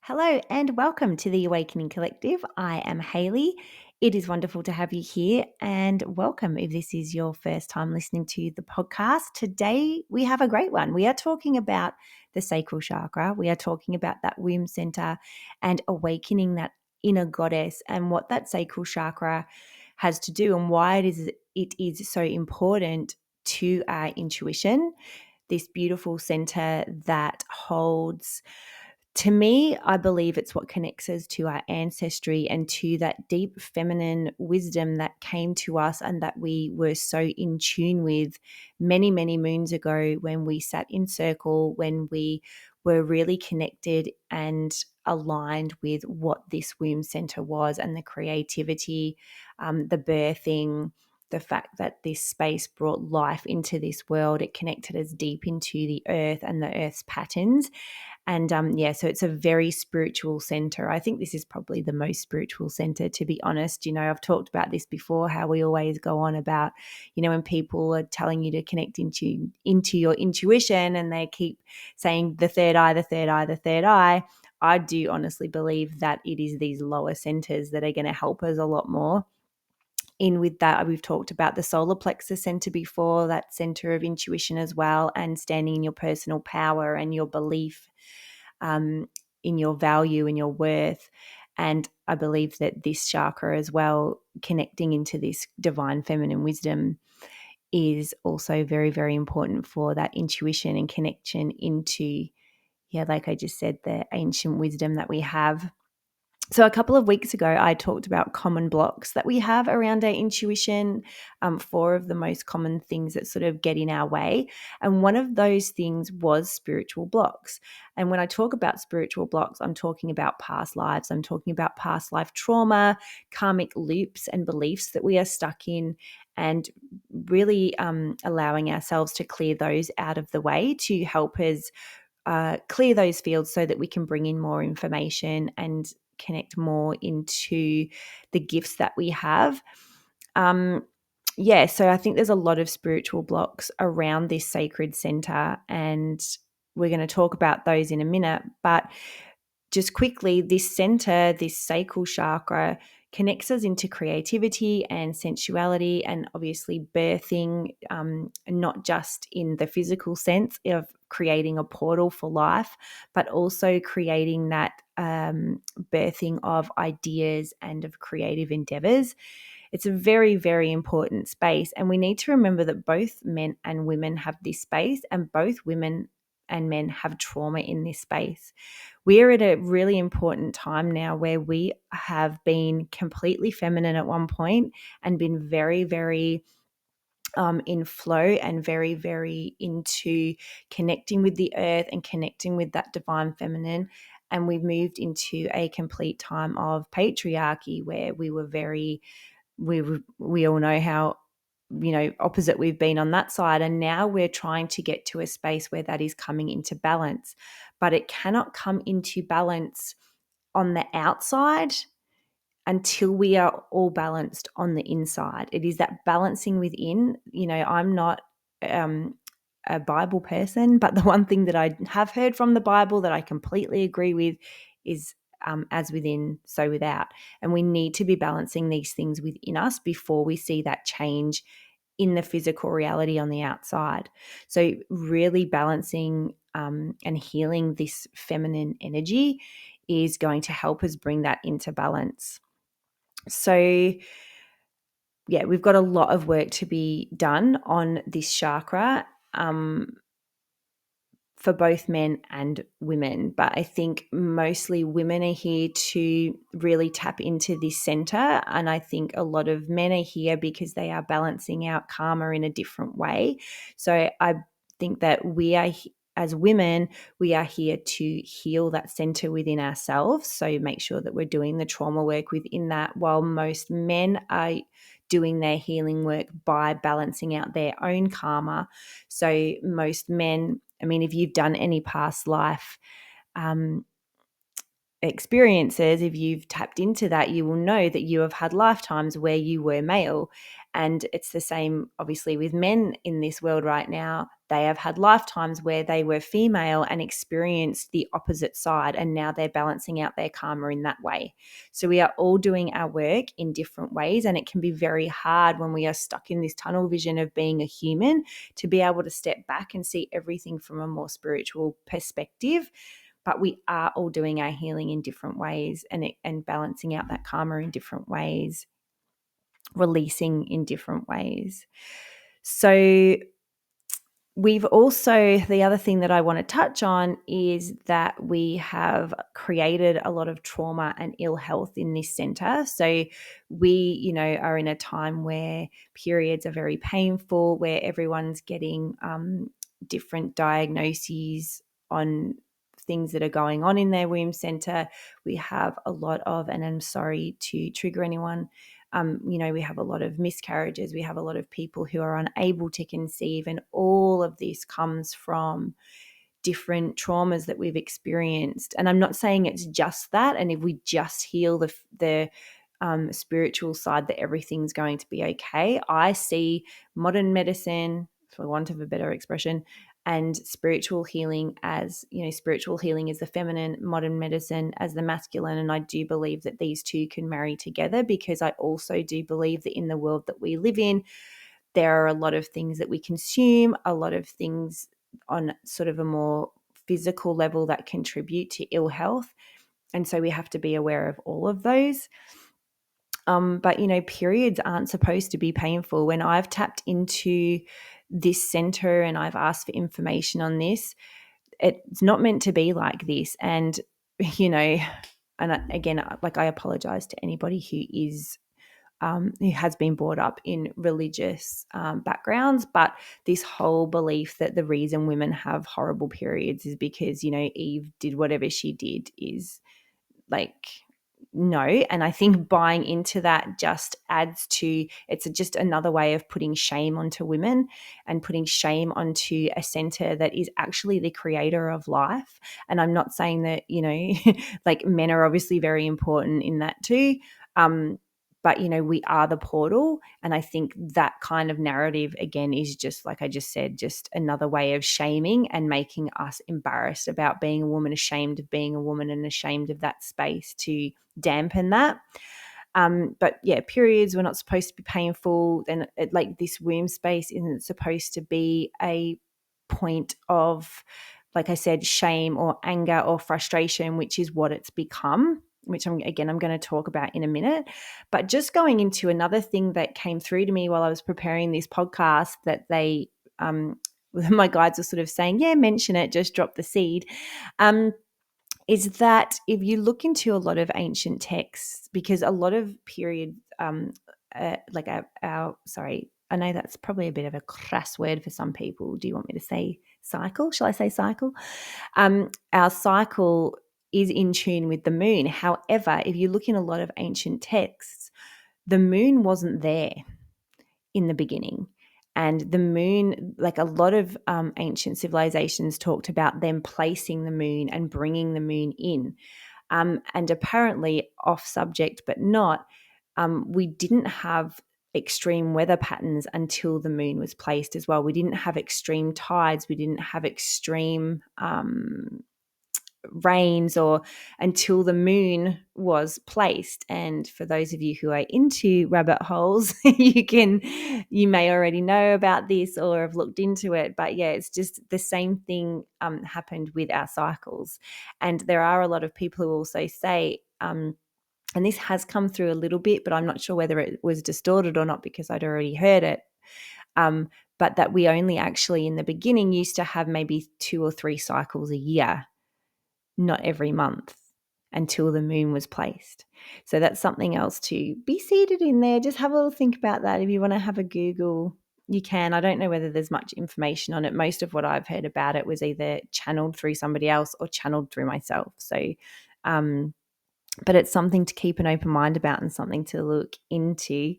Hello and welcome to the Awakening Collective. I am Hayley. It is wonderful to have you here and welcome if this is your first time listening to the podcast. Today we have a great one. We are talking about the sacral chakra. We are talking about that womb center and awakening that inner goddess and what that sacral chakra has to do and why it is so important to our intuition. This beautiful center that holds, to me, I believe it's what connects us to our ancestry and to that deep feminine wisdom that came to us and that we were so in tune with many, many moons ago when we sat in circle, when we were really connected and aligned with what this womb center was and the creativity, the birthing, the fact that this space brought life into this world. It connected us deep into the earth and the earth's patterns. And so it's a very spiritual center. I think this is probably the most spiritual center, to be honest. You know, I've talked about this before, how we always go on about, when people are telling you to connect into your intuition and they keep saying the third eye, the third eye, the third eye. I do honestly believe that it is these lower centers that are going to help us a lot more. In with that, we've talked about the solar plexus center before, that center of intuition as well, and standing in your personal power and your belief in your value and your worth. And I believe that this chakra as well, connecting into this divine feminine wisdom, is also very, very important for that intuition and connection into, like I just said, the ancient wisdom that we have. So a couple of weeks ago, I talked about common blocks that we have around our intuition, four of the most common things that sort of get in our way. And one of those things was spiritual blocks. And when I talk about spiritual blocks, I'm talking about past lives. I'm talking about past life trauma, karmic loops and beliefs that we are stuck in, and really allowing ourselves to clear those out of the way to help us clear those fields so that we can bring in more information and connect more into the gifts that we have. So I think there's a lot of spiritual blocks around this sacred center, and we're going to talk about those in a minute. But just quickly, this center, this sacral chakra, connects us into creativity and sensuality, and obviously birthing, not just in the physical sense of creating a portal for life, but also creating that birthing of ideas and of creative endeavors. It's a very, very important space. And we need to remember that both men and women have this space, and both women and men have trauma in this space. We're at a really important time now where we have been completely feminine at one point and been very, very in flow and very, very into connecting with the earth and connecting with that divine feminine. And we've moved into a complete time of patriarchy where we all know how opposite we've been on that side, and now we're trying to get to a space where that is coming into balance, but it cannot come into balance on the outside until we are all balanced on the inside. It is that balancing within. I'm not a Bible person, but the one thing that I have heard from the Bible that I completely agree with is as within, so without. And we need to be balancing these things within us before we see that change in the physical reality on the outside. So really balancing and healing this feminine energy is going to help us bring that into balance. So we've got a lot of work to be done on this chakra, for both men and women. But I think mostly women are here to really tap into this center. And I think a lot of men are here because they are balancing out karma in a different way. So I think that as women, we are here to heal that center within ourselves. So make sure that we're doing the trauma work within that, while most men are doing their healing work by balancing out their own karma. So most men, I mean, if you've done any past life experiences, if you've tapped into that, you will know that you have had lifetimes where you were male. And it's the same, obviously, with men in this world right now. They have had lifetimes where they were female and experienced the opposite side, and now they're balancing out their karma in that way. So we are all doing our work in different ways, and it can be very hard when we are stuck in this tunnel vision of being a human to be able to step back and see everything from a more spiritual perspective. But we are all doing our healing in different ways, and balancing out that karma in different ways, releasing in different ways. So we've also, the other thing that I want to touch on is that we have created a lot of trauma and ill health in this center. So we, are in a time where periods are very painful, where everyone's getting different diagnoses on things that are going on in their womb center. We have a lot of, and I'm sorry to trigger anyone, we have a lot of miscarriages. We have a lot of people who are unable to conceive, and all of this comes from different traumas that we've experienced. And I'm not saying it's just that. And if we just heal the spiritual side, that everything's going to be okay. I see modern medicine, for want of a better expression, and spiritual healing as, spiritual healing is the feminine, modern medicine as the masculine. And I do believe that these two can marry together, because I also do believe that in the world that we live in, there are a lot of things that we consume, a lot of things on sort of a more physical level that contribute to ill health. And so we have to be aware of all of those. But, periods aren't supposed to be painful. When I've tapped into this center and I've asked for information on this, it's not meant to be like this. And, again, I apologize to anybody who has been brought up in religious backgrounds, but this whole belief that the reason women have horrible periods is because, Eve did whatever she did is no. And I think buying into that just adds to, it's just another way of putting shame onto women and putting shame onto a center that is actually the creator of life. And I'm not saying that, men are obviously very important in that too. But, we are the portal. And I think that kind of narrative, again, is just, like I just said, just another way of shaming and making us embarrassed about being a woman, ashamed of being a woman, and ashamed of that space to dampen that. But yeah, periods were not supposed to be painful. Then this womb space isn't supposed to be a point of, like I said, shame or anger or frustration, which is what it's become, which I'm going to talk about in a minute. But just going into another thing that came through to me while I was preparing this podcast, that my guides were sort of saying, yeah, mention it, just drop the seed. Is that if you look into a lot of ancient texts, because a lot of period, sorry, I know that's probably a bit of a crass word for some people. Do you want me to say cycle? Shall I say cycle? Our cycle is in tune with the moon. However, if you look in a lot of ancient texts, the moon wasn't there in the beginning. And the moon, like a lot of ancient civilizations talked about them placing the moon and bringing the moon in. And apparently, off subject but not, we didn't have extreme weather patterns until the moon was placed as well. We didn't have extreme tides. We didn't have extreme rains or until the moon was placed. And for those of you who are into rabbit holes, you may already know about this or have looked into it, but yeah, it's just the same thing happened with our cycles. And there are a lot of people who also say, and this has come through a little bit, but I'm not sure whether it was distorted or not because I'd already heard it. But that we only actually in the beginning used to have maybe 2 or 3 cycles a year, not every month, until the moon was placed. So that's something else to be seated in there. Just have a little think about that. If you want to have a Google, you can. I don't know whether there's much information on it. Most of what I've heard about it was either channeled through somebody else or channeled through myself. So, but it's something to keep an open mind about and something to look into.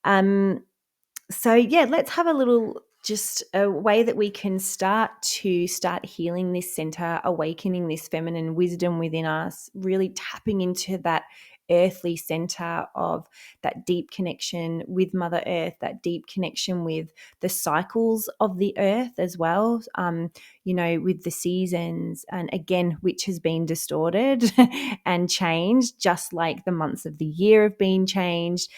So yeah, let's have a little just a way that we can start healing this center, awakening this feminine wisdom within us, really tapping into that earthly center of that deep connection with Mother Earth, that deep connection with the cycles of the earth as well, with the seasons, and again, which has been distorted and changed, just like the months of the year have been changed.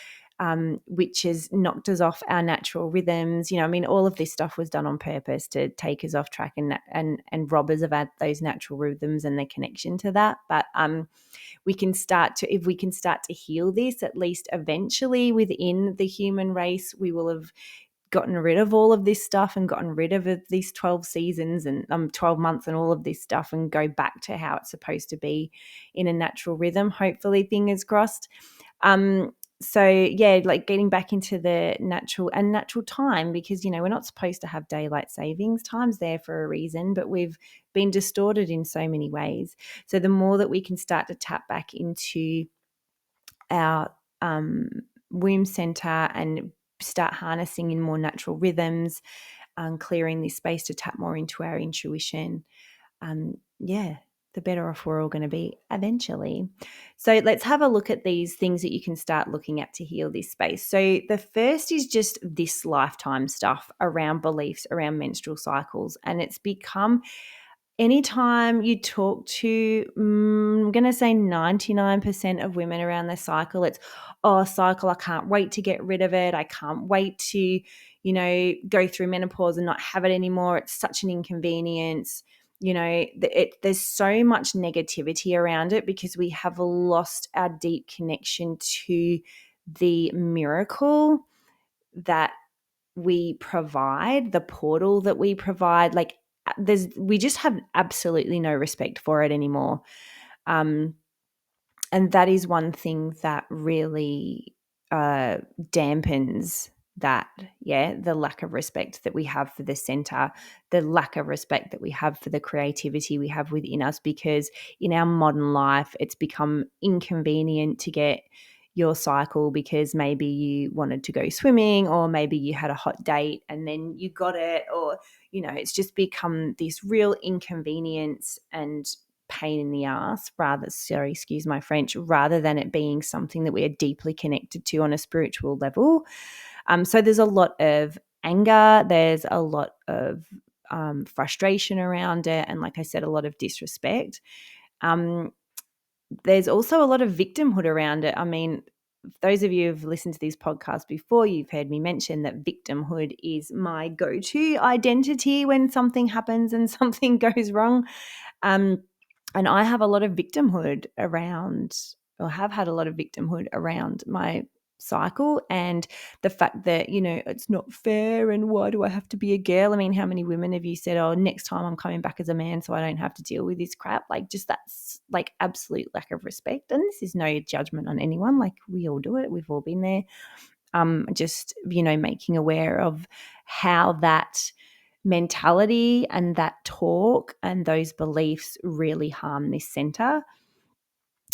Which has knocked us off our natural rhythms. All of this stuff was done on purpose to take us off track and rob us of those natural rhythms and the connection to that. But if we can start to heal this, at least eventually within the human race, we will have gotten rid of all of this stuff and gotten rid of these 12 seasons and 12 months and all of this stuff, and go back to how it's supposed to be in a natural rhythm, hopefully, fingers crossed. So yeah, like getting back into the natural time, because we're not supposed to have daylight savings times there for a reason, but we've been distorted in so many ways. So the more that we can start to tap back into our womb center and start harnessing in more natural rhythms, clearing this space to tap more into our intuition, the better off we're all going to be eventually. So let's have a look at these things that you can start looking at to heal this space. So the first is just this lifetime stuff around beliefs around menstrual cycles. And it's become, anytime you talk to, I'm going to say 99% of women around their cycle, it's, oh, cycle, I can't wait to get rid of it. I can't wait to, go through menopause and not have it anymore. It's such an inconvenience. There's so much negativity around it because we have lost our deep connection to the miracle that we provide, the portal that we provide. Like, we just have absolutely no respect for it anymore. And that is one thing that really dampens that, the lack of respect that we have for the center, the lack of respect that we have for the creativity we have within us, because in our modern life, it's become inconvenient to get your cycle because maybe you wanted to go swimming, or maybe you had a hot date and then you got it, or, it's just become this real inconvenience and pain in the ass, excuse my French, rather than it being something that we are deeply connected to on a spiritual level. So there's a lot of anger, there's a lot of frustration around it, and like I said, a lot of disrespect. There's also a lot of victimhood around it. Those of you who've listened to these podcasts before, you've heard me mention that victimhood is my go-to identity when something happens and something goes wrong. And I have a lot of victimhood around, or have had a lot of victimhood around my cycle, and the fact that, it's not fair and why do I have to be a girl? How many women have you said, oh, next time I'm coming back as a man so I don't have to deal with this crap? Like, just that's like absolute lack of respect. And this is no judgment on anyone. Like, we all do it. We've all been there. Just, making aware of how that mentality and that talk and those beliefs really harm this center.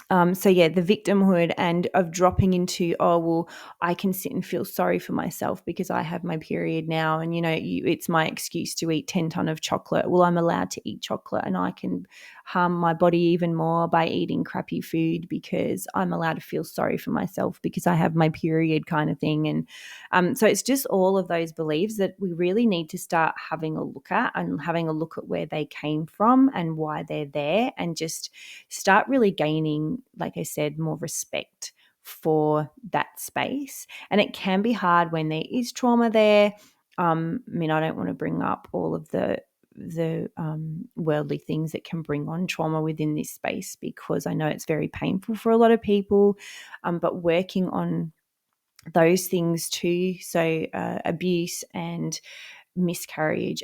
The victimhood and of dropping into, oh, well, I can sit and feel sorry for myself because I have my period now, and, it's my excuse to eat 10 ton of chocolate. Well, I'm allowed to eat chocolate and I can harm my body even more by eating crappy food because I'm allowed to feel sorry for myself because I have my period, kind of thing. And so it's just all of those beliefs that we really need to start having a look at, and having a look at where they came from and why they're there, and just start really gaining, like I said, more respect for that space. And it can be hard when there is trauma there. I don't want to bring up all of the worldly things that can bring on trauma within this space, because I know it's very painful for a lot of people, but working on those things too, so abuse and miscarriage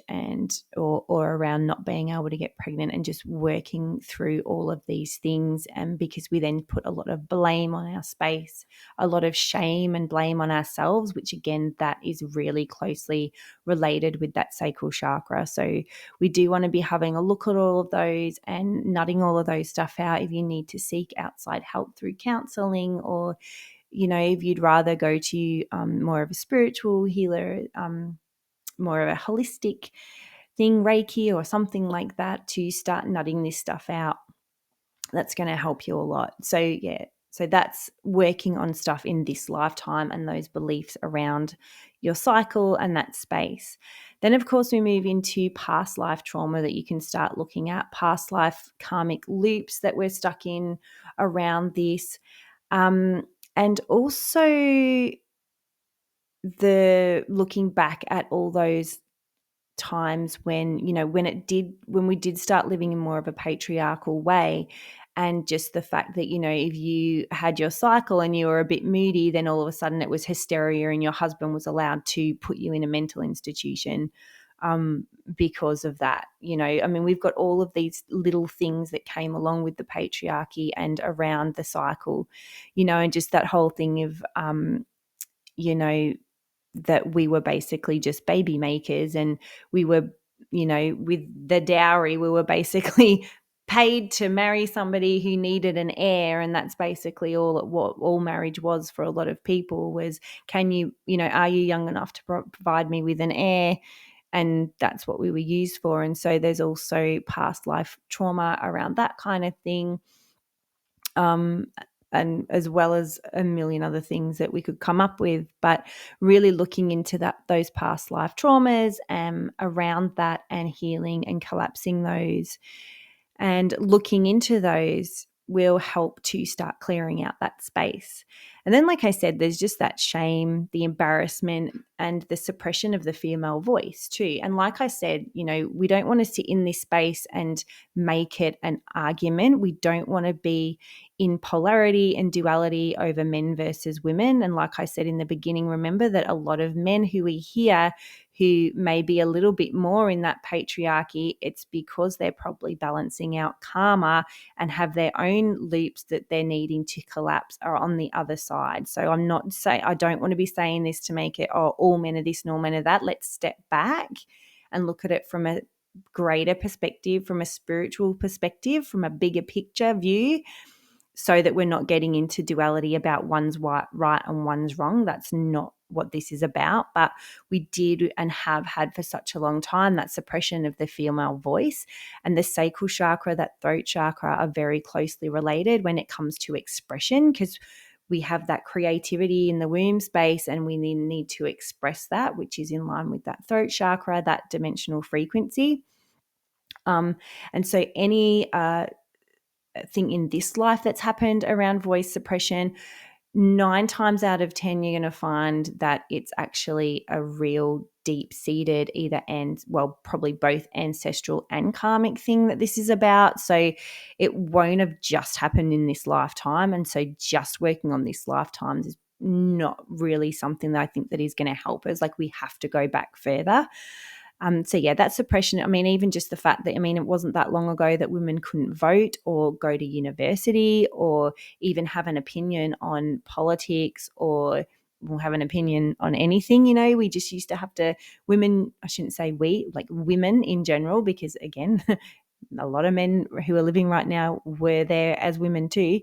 or around not being able to get pregnant, and just working through all of these things. And because we then put a lot of blame on our space, a lot of shame and blame on ourselves, which again, that is really closely related with that sacral chakra. So we do want to be having a look at all of those and nutting all of those stuff out. If you need to seek outside help through counseling, or if you'd rather go to more of a spiritual healer, more of a holistic thing, Reiki or something like that, to start nutting this stuff out. That's going to help you a lot. So yeah, so that's working on stuff in this lifetime and those beliefs around your cycle and that space. Then, of course, we move into past life trauma that you can start looking at, past life karmic loops that we're stuck in around this. And also the looking back at all those times when, when we did start living in more of a patriarchal way, and just the fact that, if you had your cycle and you were a bit moody, then all of a sudden it was hysteria and your husband was allowed to put you in a mental institution because of that. I mean, we've got all of these little things that came along with the patriarchy and around the cycle, and just that whole thing of, that we were basically just baby makers, and we were, with the dowry, we were basically paid to marry somebody who needed an heir. And that's basically what all marriage was for a lot of people, was, can you, are you young enough to provide me with an heir? And that's what we were used for. And so there's also past life trauma around that kind of thing. And as well as a million other things that we could come up with, but really looking into those past life traumas around that, and healing and collapsing those, and looking into those will help to start clearing out that space. And then, like I said, there's just that shame, the embarrassment, and the suppression of the female voice too. And like I said, we don't want to sit in this space and make it an argument. We don't want to be in polarity and duality over men versus women. And like I said in the beginning, remember that a lot of men who we hear who may be a little bit more in that patriarchy, it's because they're probably balancing out karma and have their own loops that they're needing to collapse, are on the other side. So I don't want to be saying this to make it, all men are this and all men are that. Let's step back and look at it from a greater perspective, from a spiritual perspective, from a bigger picture view, so that we're not getting into duality about one's right and one's wrong. That's not what this is about. But we did and have had for such a long time that suppression of the female voice, and the sacral chakra, that throat chakra, are very closely related when it comes to expression, because we have that creativity in the womb space, and we need to express that, which is in line with that throat chakra, that dimensional frequency. And so any thing in this life that's happened around voice suppression, 9 times out of 10, you're going to find that it's actually a real deep-seated, probably both ancestral and karmic thing that this is about. So it won't have just happened in this lifetime. And so just working on this lifetime is not really something that I think that is going to help us. Like, we have to go back further. So yeah, that suppression, I mean, even just the fact that, it wasn't that long ago that women couldn't vote or go to university or even have an opinion on politics, or have an opinion on anything. We just used to have to, women, I shouldn't say we, like women in general, because again, a lot of men who are living right now were there as women too.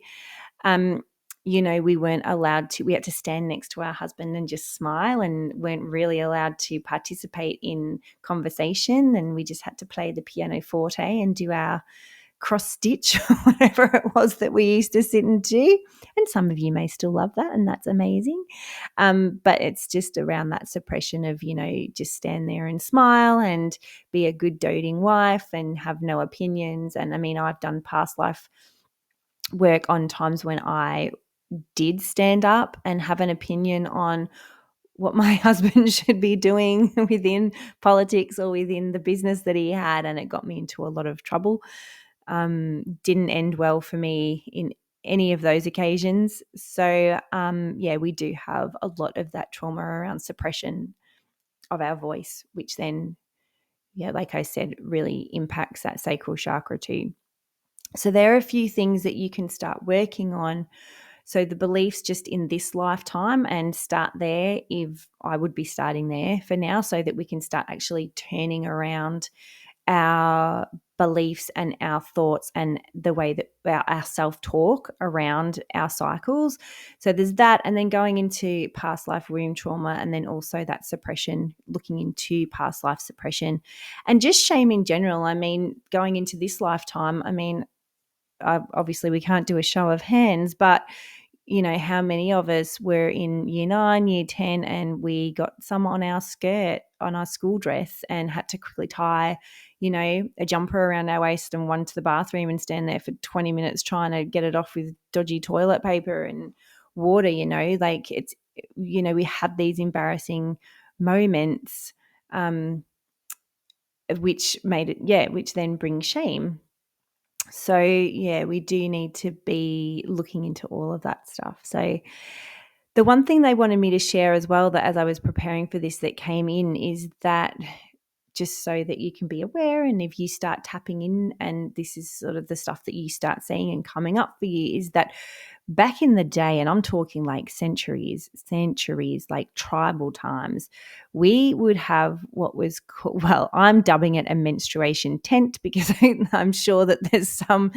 We weren't allowed to, we had to stand next to our husband and just smile, and weren't really allowed to participate in conversation. And we just had to play the pianoforte and do our cross stitch, whatever it was that we used to sit and do. And some of you may still love that, and that's amazing. But it's just around that suppression of, just stand there and smile and be a good doting wife and have no opinions. And I've done past life work on times when I did stand up and have an opinion on what my husband should be doing within politics or within the business that he had, and it got me into a lot of trouble. Didn't end well for me in any of those occasions. So we do have a lot of that trauma around suppression of our voice, which then, like I said, really impacts that sacral chakra too. So there are a few things that you can start working on. So the beliefs just in this lifetime, and start there. If I would be starting there for now, so that we can start actually turning around our beliefs and our thoughts and the way that our self-talk around our cycles. So there's that, and then going into past life womb trauma, and then also that suppression, looking into past life suppression and just shame in general. I mean, going into this lifetime, I mean, obviously we can't do a show of hands, but how many of us were in year 9, year 10, and we got some on our skirt, on our school dress, and had to quickly tie, a jumper around our waist and run to the bathroom and stand there for 20 minutes trying to get it off with dodgy toilet paper and water, like it's, we had these embarrassing moments, which made it, which then brings shame. So, we do need to be looking into all of that stuff. So, the one thing they wanted me to share as well, that as I was preparing for this, that came in, is that just so that you can be aware, and if you start tapping in and this is sort of the stuff that you start seeing and coming up for you, is that back in the day, and I'm talking like centuries, like tribal times, we would have what was called, well, I'm dubbing it a menstruation tent, because I'm sure that there's some,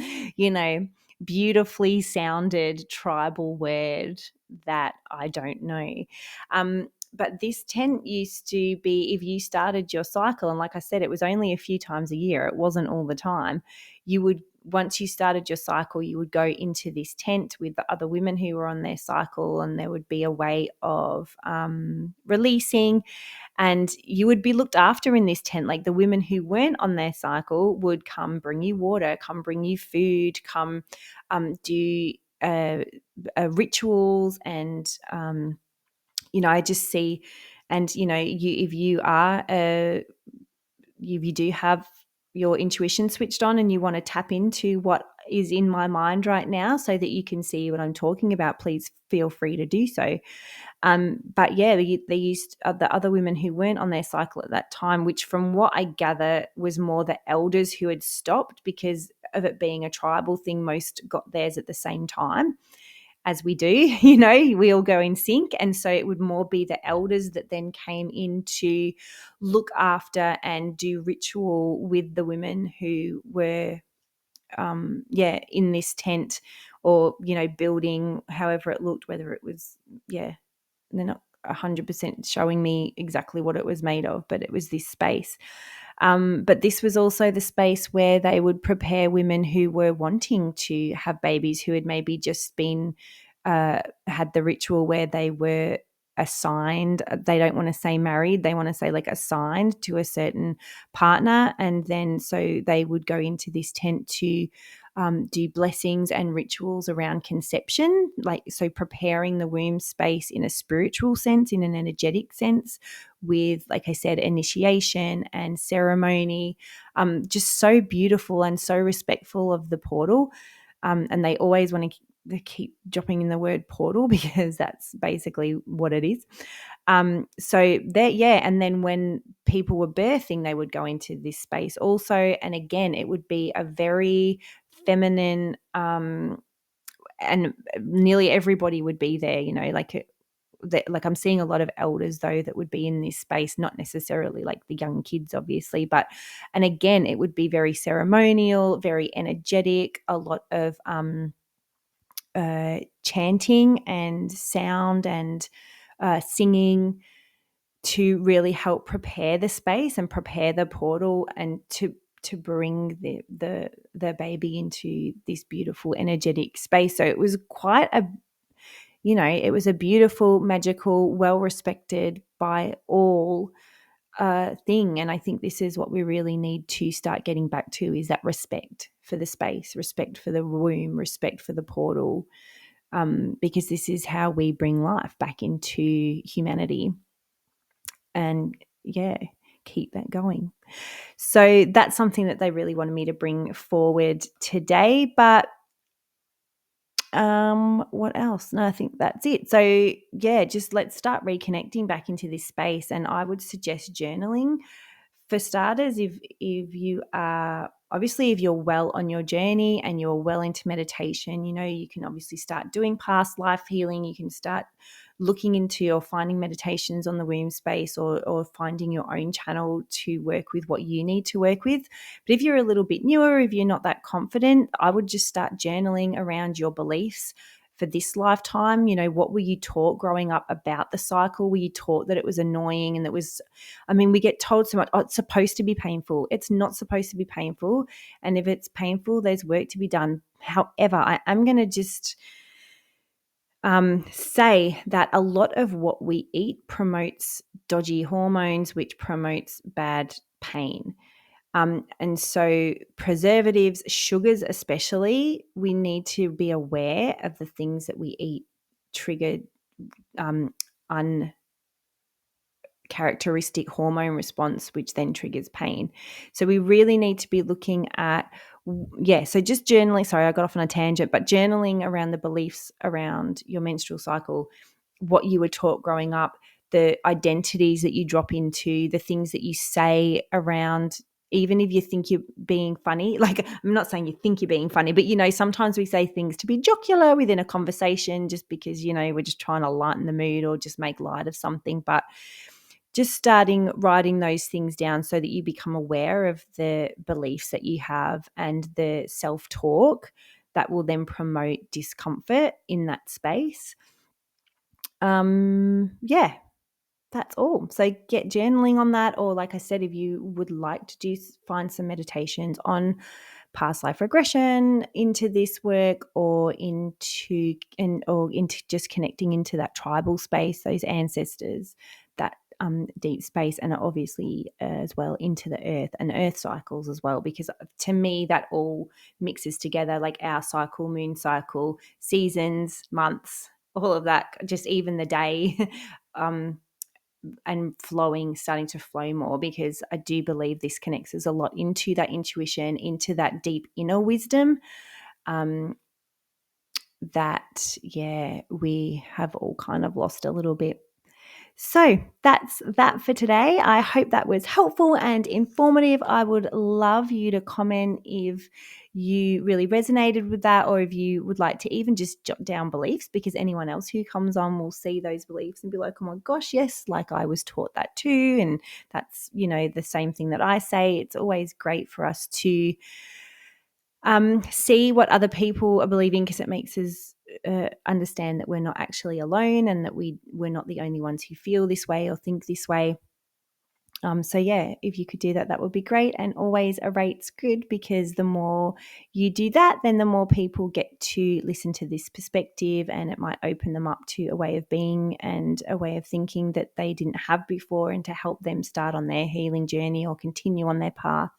beautifully sounded tribal word that I don't know. But this tent used to be, if you started your cycle, and like I said, it was only a few times a year, it wasn't all the time, you would, once you started your cycle, you would go into this tent with the other women who were on their cycle, and there would be a way of releasing, and you would be looked after in this tent. Like the women who weren't on their cycle would come bring you water, come bring you food, come do rituals, and I just see, and if you are if you do have your intuition switched on and you want to tap into what is in my mind right now so that you can see what I'm talking about, please feel free to do so. But they used the other women who weren't on their cycle at that time, which from what I gather was more the elders who had stopped because of it being a tribal thing. Most got theirs at the same time, as we do, we all go in sync. And so it would more be the elders that then came in to look after and do ritual with the women who were, in this tent, or, building, however it looked, whether it was, they're not 100% showing me exactly what it was made of, but it was this space. But this was also the space where they would prepare women who were wanting to have babies, who had maybe just been had the ritual where they were assigned. They don't want to say married, they want to say like assigned to a certain partner, and then so they would go into this tent to do blessings and rituals around conception, like so preparing the womb space in a spiritual sense, in an energetic sense, with, like I said, initiation and ceremony, just so beautiful and so respectful of the portal. And they always want to keep dropping in the word portal because that's basically what it is. So that, and then when people were birthing, they would go into this space also. And again, it would be a very feminine, and nearly everybody would be there, like I'm seeing a lot of elders though that would be in this space, not necessarily like the young kids obviously, but, and again, it would be very ceremonial, very energetic, a lot of chanting and sound and singing to really help prepare the space and prepare the portal, and to bring the baby into this beautiful energetic space. So it was quite a, it was a beautiful, magical, well respected by all thing. And I think this is what we really need to start getting back to, is that respect for the space, respect for the womb, respect for the portal, because this is how we bring life back into humanity. And keep that going. So that's something that they really wanted me to bring forward today. But what else? No, I think that's it. So just let's start reconnecting back into this space. And I would suggest journaling for starters. If you are obviously, if you're well on your journey and you're well into meditation, you can obviously start doing past life healing. You can start looking into or finding meditations on the womb space, or finding your own channel to work with what you need to work with. But if you're a little bit newer, if you're not that confident, I would just start journaling around your beliefs for this lifetime. What were you taught growing up about the cycle? Were you taught that it was annoying and we get told so much, oh, it's supposed to be painful. It's not supposed to be painful. And if it's painful, there's work to be done. However, I am going to just say that a lot of what we eat promotes dodgy hormones, which promotes bad pain. And so preservatives, sugars especially, we need to be aware of the things that we eat trigger uncharacteristic hormone response, which then triggers pain. So we really need to be looking at, so just journaling. Sorry, I got off on a tangent, but journaling around the beliefs around your menstrual cycle, what you were taught growing up, the identities that you drop into, the things that you say around, even if you think you're being funny. Like, I'm not saying you think you're being funny, but sometimes we say things to be jocular within a conversation just because, we're just trying to lighten the mood or just make light of something. But just starting writing those things down so that you become aware of the beliefs that you have and the self-talk that will then promote discomfort in that space. That's all. So get journaling on that, or like I said, if you would like to find some meditations on past life regression into this work, or into just connecting into that tribal space, those ancestors, that deep space, and obviously as well into the earth and earth cycles as well, because to me that all mixes together, like our cycle, moon cycle, seasons, months, all of that, just even the day. And starting to flow more, because I do believe this connects us a lot into that intuition, into that deep inner wisdom that, we have all kind of lost a little bit. So that's that for today. I hope that was helpful and informative. I would love you to comment if you really resonated with that, or if you would like to even just jot down beliefs, because anyone else who comes on will see those beliefs and be like, oh my gosh, yes, like I was taught that too. And that's, the same thing that I say. It's always great for us to see what other people are believing, because it makes us understand that we're not actually alone, and that we're not the only ones who feel this way or think this way. If you could do that, that would be great. And always a rate's good, because the more you do that, then the more people get to listen to this perspective, and it might open them up to a way of being and a way of thinking that they didn't have before, and to help them start on their healing journey or continue on their path.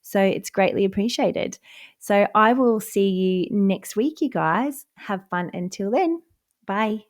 So it's greatly appreciated. So I will see you next week, you guys. Have fun until then. Bye.